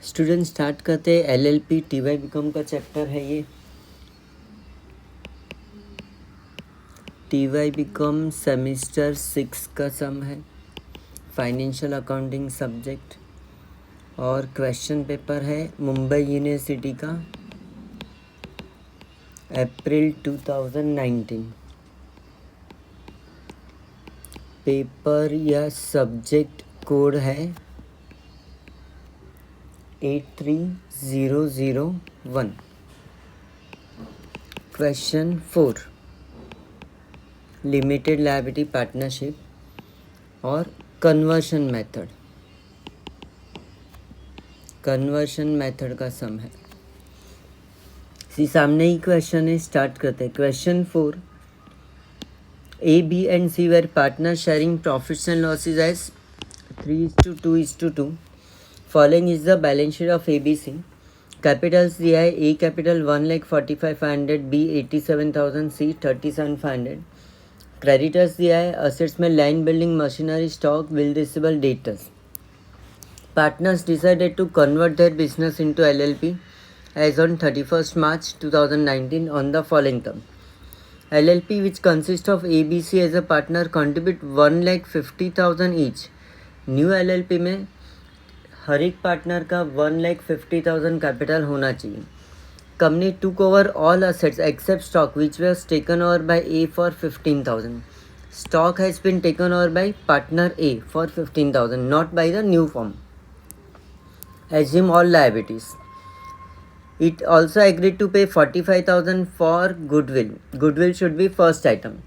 Student start करते हैं। LLP TY BCom का चैप्टर है ये। टीवाई बीकॉम सेमेस्टर 6 का सम है, फाइनेंशियल अकाउंटिंग सब्जेक्ट, और क्वेश्चन पेपर है मुंबई यूनिवर्सिटी का, अप्रैल 2019। पेपर या सब्जेक्ट कोड है 83001। क्वेश्चन 4, लिमिटेड लायबिलिटी पार्टनरशिप और कन्वर्शन मेथड का सम है। इसी सामने ही क्वेश्चन है, स्टार्ट करते हैं। Question 4, A, B and C were partners sharing profits and losses as 3:2:2. Following is the balance sheet of ABC. Capitals दिया है, A capital 1,45,500, B 87,000, C 37,500। Creditors दिया है, असेट्स में land, building, machinery, stock, bill receivable, debtors. Partners decided to convert their business into LLP as on 31st March 2019 on the following terms. LLP, which consists of ABC as a partner, contribute 1,50,000 each. New LLP में हर एक partner का 1,50,000 capital होना चाहिए। Company took over all assets except stock which was taken over by A for 15,000. Stock has been taken over by partner A for 15,000, not by the new firm. Assume all liabilities. It also agreed to pay 45,000 for goodwill. Goodwill should be first item.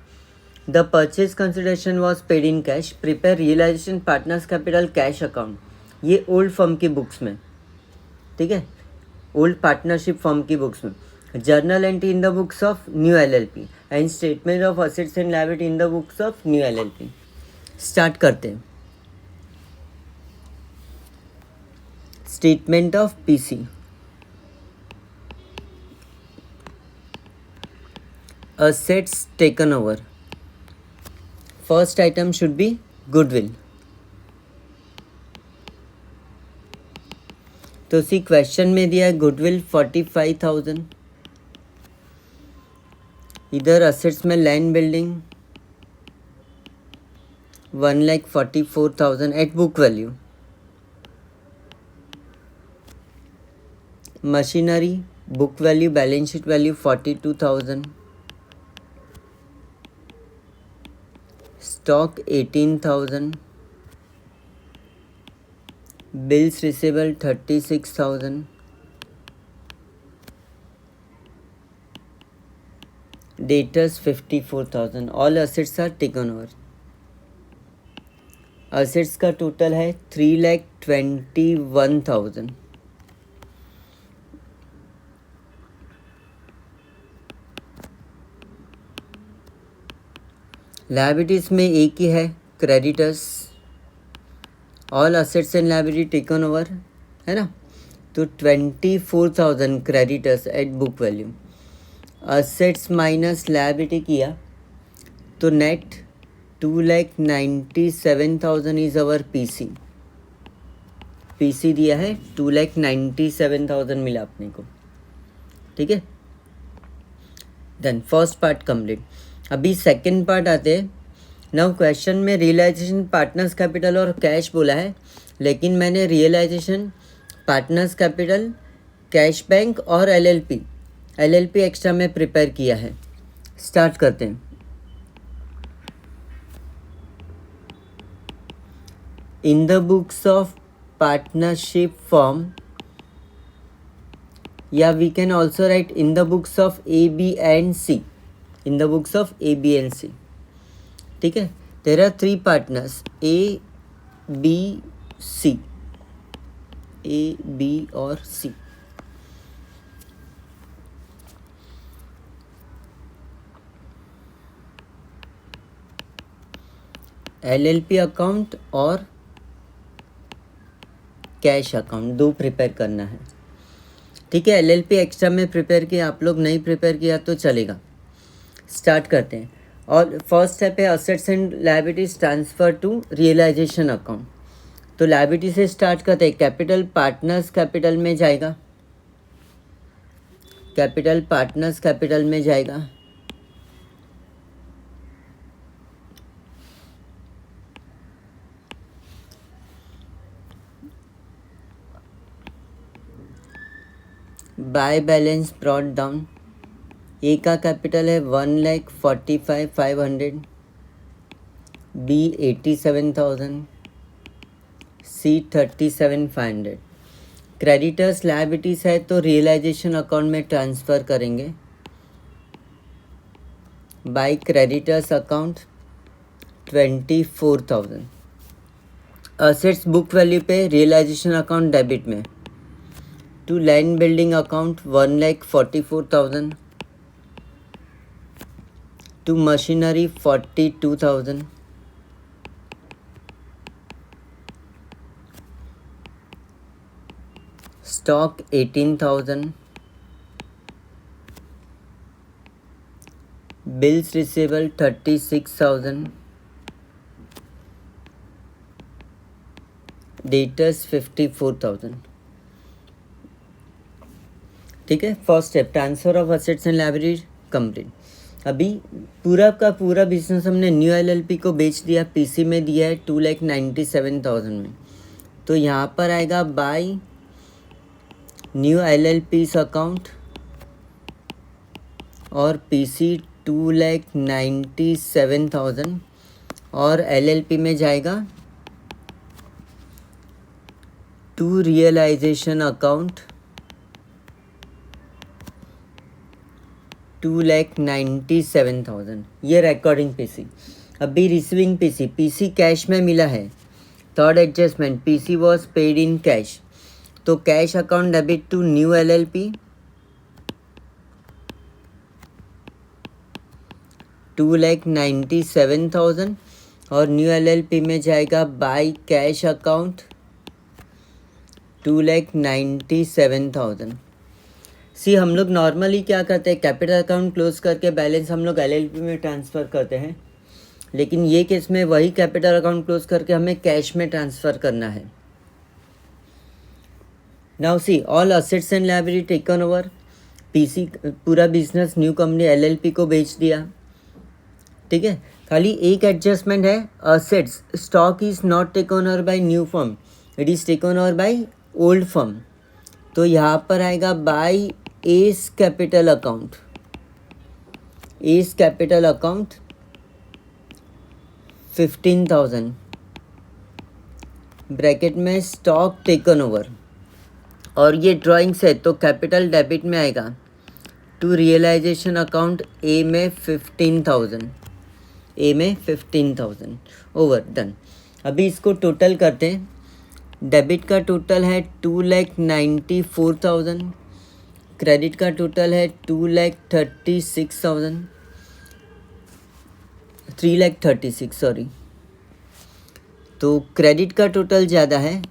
The purchase consideration was paid in cash. Prepare realization partners capital cash account. ये old firm की books में, ठीक है, old partnership firm की books में। Journal entry in the books of new LLP and statement of assets and liability in the books of new LLP. Start करते हैं। Statement of PC. Assets taken over. First item should be goodwill. तो सी question में दिया है goodwill 45,000। इधर assets में land, building 1,44,000 at book value. Machinery book value, balance sheet value 42,000। Stock 18,000। Bills receivable 36,000। Debtors 54,000। All assets are taken over. Assets का total है 3,21,000। Liabilities में एक ही है, creditors. All assets and liability taken over है ना, तो 24,000 creditors at book value. Assets minus liability किया तो net 2,97,000 is our PC. PC दिया है 2,97,000 मिला अपने को, ठीक है। Then first part complete. अभी सेकंड पार्ट आते हैं। नाउ क्वेश्चन में रियलाइजेशन पार्टनर्स कैपिटल और कैश बोला है, लेकिन मैंने realisation partners capital, cash bank और एलएलपी एक्स्ट्रा में प्रिपेयर किया है। स्टार्ट करते हैं। In the books of partnership form, या we can also write in the books of A B and C. In the books of A B and C, ठीक है। There are 3 partners, A B C, A B और C. LLP account और cash account 2 prepare करना है, ठीक है। LLP extra में prepare किया, आप लोग नहीं प्रिपेयर किया तो चलेगा। स्टार्ट करते हैं। और फर्स्ट स्टेप है assets and liabilities transfer to realisation account. तो लायबिलिटी से स्टार्ट करते हैं। कैपिटल पार्टनर्स कैपिटल में जाएगा, कैपिटल पार्टनर्स कैपिटल में जाएगा। By balance brought down. A का कैपिटल है 1,45,500, बी 87,000, सी 37,500। क्रेडिटर्स लायबिलिटीज है तो रियलाइजेशन अकाउंट में ट्रांसफ़र करेंगे। By creditors account 24,000। Assets book value पे रियलाइजेशन अकाउंट डेबिट में। To land building account 1,44,000, to machinery 42,000, stock 18,000, bills receivable 36,000, debtors 54,000। ठीक है, first step transfer of assets and liabilities complete. अभी पूरा का पूरा बिजनेस हमने न्यू एलएलपी को बेच दिया, पीसी में दिया है 2,97,000 में। तो यहाँ पर आएगा बाय न्यू एलएलपीस अकाउंट और पीसी 2,97,000 और एलएलपी में जाएगा टू रियलाइजेशन अकाउंट 2,97,000। ये रिकॉर्डिंग पीसी। अभी रिसीविंग पीसी, पीसी कैश में मिला है। Third adjustment, PC was paid in cash, तो cash account debit to new LLP 2,97,000 और न्यू एलएलपी में जाएगा बाय कैश अकाउंट 2,97,000। सी हम लोग नॉर्मली क्या करते हैं, कैपिटल अकाउंट क्लोज करके बैलेंस हम लोग एलएलपी में ट्रांसफ़र करते हैं, लेकिन ये केस में वही कैपिटल अकाउंट क्लोज करके हमें कैश में ट्रांसफ़र करना है। Now see all assets and liability taken over. PC पूरा बिजनेस न्यू कंपनी एलएलपी को बेच दिया। ठीक है, खाली एक एडजस्टमेंट है, assets stock is not taken over bye new firm, it is taken over by old firm. तो यहाँ पर आएगा bye A's capital account, A's capital account 15,000 bracket में स्टॉक टेकन ओवर, और ये ड्राइंग्स है तो कैपिटल डेबिट में आएगा टू रियलाइजेशन अकाउंट ए में 15,000, ए में 15,000 ओवर डन। अभी इसको टोटल करते हैं। डेबिट का टोटल है 2,94,000, क्रेडिट का टोटल है 2,36,000, 3,36 सॉरी। तो क्रेडिट का टोटल ज़्यादा है,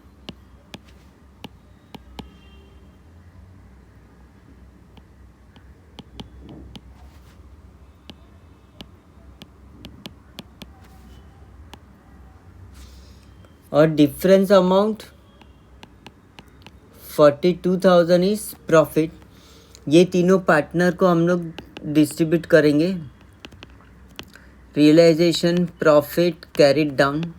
और डिफरेंस अमाउंट 42,000 इज प्रॉफिट। ये तीनों पार्टनर को हम लोग डिस्ट्रीब्यूट करेंगे। Realisation profit carried down,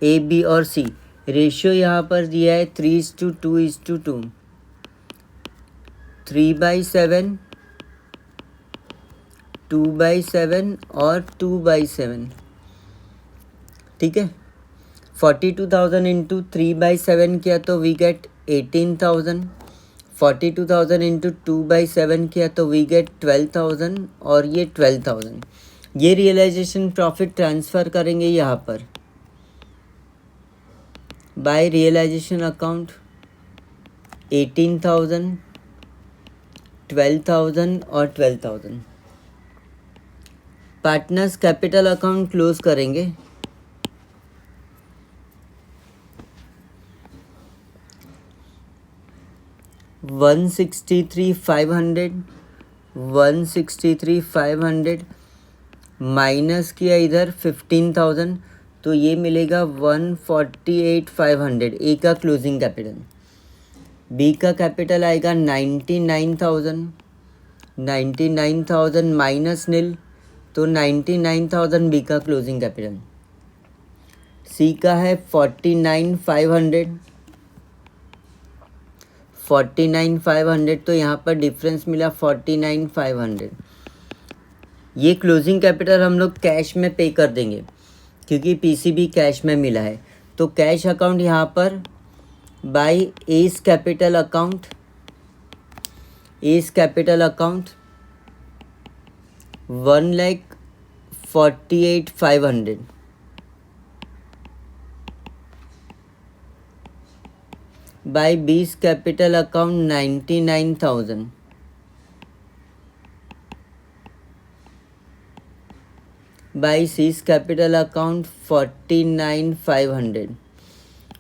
A B और सी। रेशियो यहाँ पर दिया है 3:2:2, 3/7, 2/7 और 2/7। ठीक है, 42,000 इंटू 3/7 किया तो वी गेट 18,000, 42,000 इंटू 2/7 किया तो वी गेट 12,000 और ये 12,000। ये रियलाइजेशन प्रॉफिट ट्रांसफ़र करेंगे यहाँ पर बाय रियलाइजेशन अकाउंट 18,000, 12,000 और 12,000। पार्टनर्स कैपिटल अकाउंट क्लोज करेंगे। $163,500, $163,500 माइनस किया इधर 15,000, तो ये मिलेगा 148,500 ए का क्लोजिंग कैपिटल। बी का कैपिटल आएगा 99,000, 99,000 माइनस नील, तो 99,000 बी का क्लोजिंग कैपिटल। सी का है 49,500, 49,500, तो यहाँ पर डिफरेंस मिला 49,500। ये क्लोजिंग कैपिटल हम लोग कैश में पे कर देंगे क्योंकि पीसीबी कैश में मिला है। तो कैश अकाउंट यहाँ पर by A's capital account, A's capital account 1,48,500 by B's capital account 99,000 by C's capital account 49,500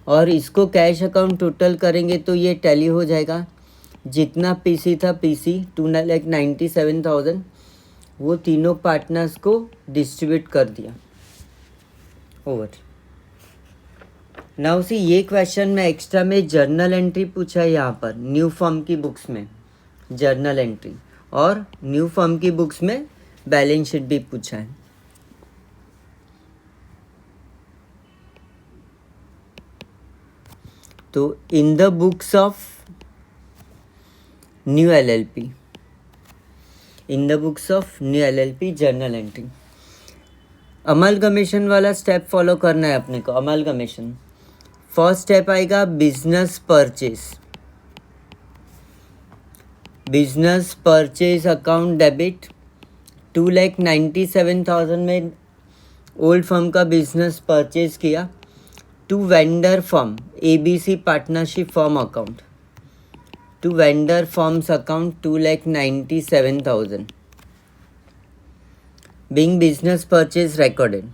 और इसको कैश अकाउंट टोटल करेंगे तो ये टैली हो जाएगा। जितना पीसी था, पीसी 2,97,000, वो तीनों पार्टनर्स को डिस्ट्रीब्यूट कर दिया। ओवर। नाउ सी, ये क्वेश्चन में एक्स्ट्रा में जर्नल एंट्री पूछा है यहाँ पर न्यू फर्म की बुक्स में, जर्नल एंट्री, और न्यू फर्म की बुक्स में बैलेंस शीट भी पूछा है। तो in the books of new LLP, in the books of new LLP journal entry, amalgamation वाला स्टेप फॉलो करना है अपने को। अमलगमेशन फर्स्ट स्टेप आएगा business purchase, business purchase account debit 2,97,000 में ओल्ड फर्म का बिजनेस परचेज किया to vendor firm ABC partnership firm account, to vendor firms account 2,97,000 being business purchase recorded।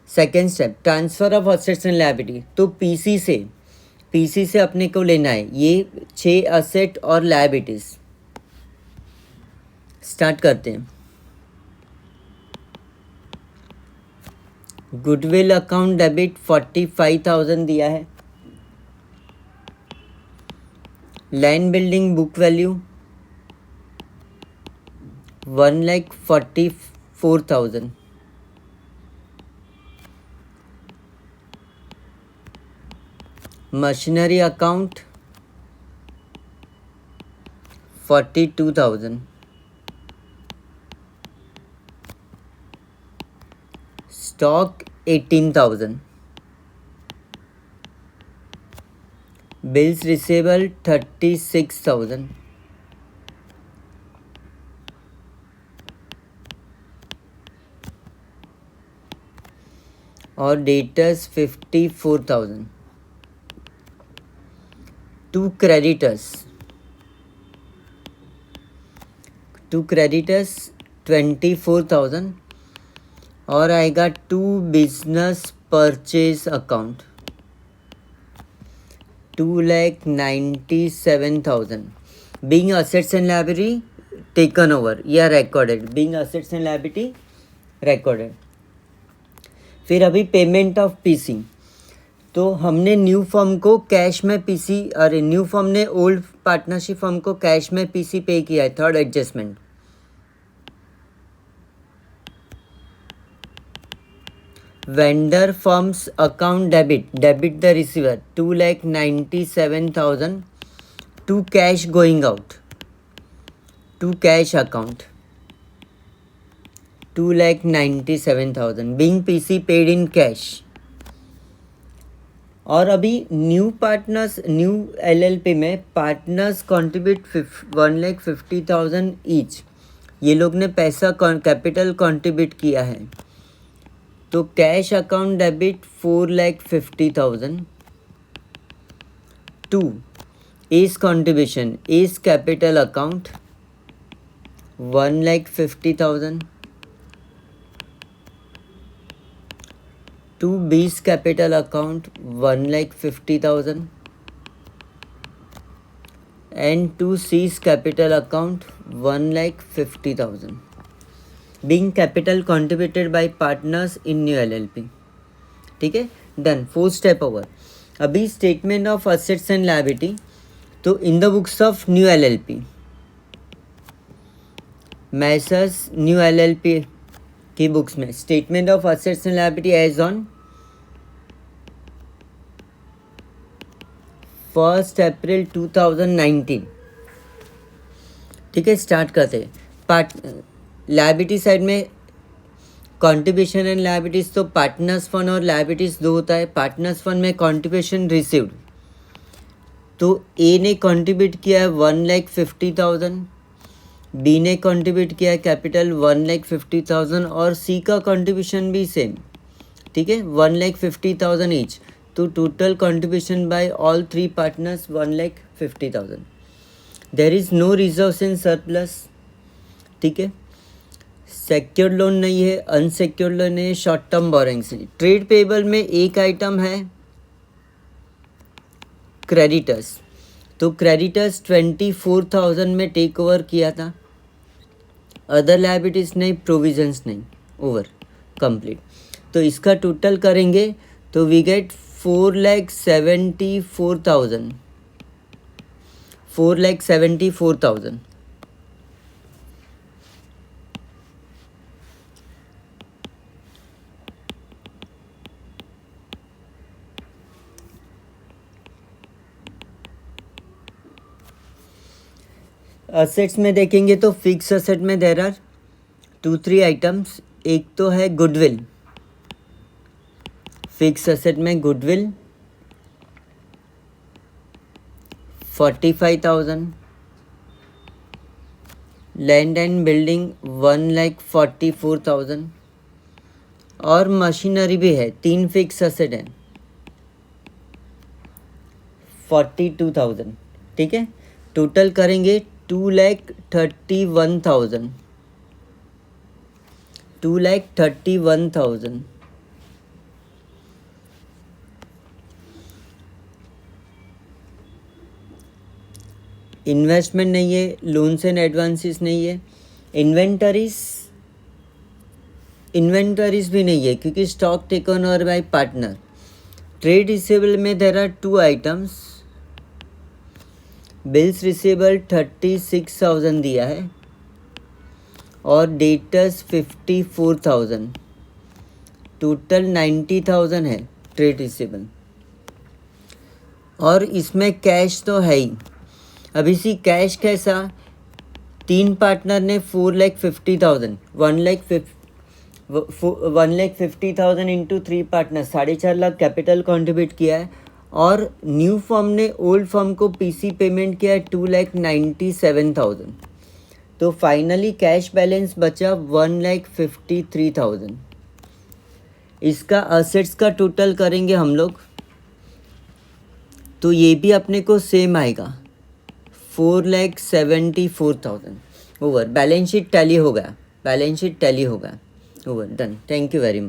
Second step transfer of assets and liability, तो PC से अपने को लेना है ये 6 असेट और लायबिलिटीज। स्टार्ट करते हैं। गुडविल अकाउंट डेबिट 45,000 दिया है। Land building book value 1,44,000। Machinery account 42,000। Stock 18,000। Bills receivable 36,000। और डेटर्स 54,000। टू क्रेडिटर्स 24,000 और आएगा to business purchase account 2,97,000 being assets and liability taken over या recorded, being assets and liability recorded. फिर अभी payment of PC, तो हमने new firm को cash में पीसी, अरे न्यू फर्म ने ओल्ड पार्टनरशिप फर्म को कैश में पीसी पे किया है। Third adjustment, vendor firms account debit the receiver 2,97,000 to cash going out, to cash account 2,97,000 being PC paid in cash. और अभी न्यू पार्टनर्स, न्यू एलएलपी में partners contribute 1,50,000 each. ये लोग ने पैसा कैपिटल कंट्रीब्यूट किया है, तो cash account debit 4,50,000 to A's contribution A's capital account 1,50,000 to B's capital account 1,50,000 and to C's capital account 1,50,000। Being capital contributed by partners in new LLP। ठीक है, done. 4 step over. अभी statement of assets and liability, तो in the books of new LLP, messrs new LLP की books में statement of assets and liability as on 1 April 2019। ठीक है, start करते हैं। पार्ट लायबिलिटी साइड में कंट्रीब्यूशन एंड लायबिलिटीज, तो पार्टनर्स फंड और लायबिलिटीज दो होता है। पार्टनर्स फंड में कंट्रीब्यूशन रिसीव्ड, तो ए ने कंट्रीब्यूट किया है 1,50,000, बी ने कंट्रीब्यूट किया है कैपिटल 1,50,000 और सी का कंट्रीब्यूशन भी सेम। ठीक है, 1,50,000 ईच, तो total contribution by all 3 partners 1,50,000। There is no reserves in surplus. ठीक है, सेक्योर्ड लोन नहीं है, अनसेक्योर्ड लोन है, शॉर्ट टर्म बोरिंग्स है। ट्रेड पेबल में एक आइटम है क्रेडिटर्स, तो क्रेडिटर्स 24,000 में टेक ओवर किया था। अदर लायबिलिटीज नहीं, प्रोविजंस नहीं, ओवर कंप्लीट। तो इसका टोटल करेंगे तो वी गेट 4,74,000। 4,74,000। असेट्स में देखेंगे तो फिक्स असेट में देर आर 2-3 आइटम्स। एक तो है गुडविल, फिक्स असेट में गुडविल 45,000, लैंड एंड बिल्डिंग 1,44,000 और मशीनरी भी है, 3 फिक्स असेट हैं 42,000। ठीक है, टोटल करेंगे 2,31,000। 2,31,000। इन्वेस्टमेंट नहीं है, लोन्स एंड एडवांसेस नहीं है, इन्वेंटरीज भी नहीं है क्योंकि stock taken over by partner. Trade receivable में there are 2 items, bills receivable 36,000 दिया है और डेटर्स 54,000, टोटल 90,000 है ट्रेड रिसीवेबल। और इसमें कैश तो है ही। अभी सी कैश कैसा, 3 पार्टनर ने 4,50,000, 1,50,000 into 3 partner 4.5 lakh capital contribute किया है और न्यू फर्म ने ओल्ड फर्म को पीसी पेमेंट किया है 2,97,000। तो फाइनली कैश बैलेंस बचा 1,53,000। इसका असेट्स का टोटल करेंगे हम लोग तो ये भी अपने को सेम आएगा 4,74,000। ओवर, बैलेंस शीट टैली होगा, over, done. Thank you very much.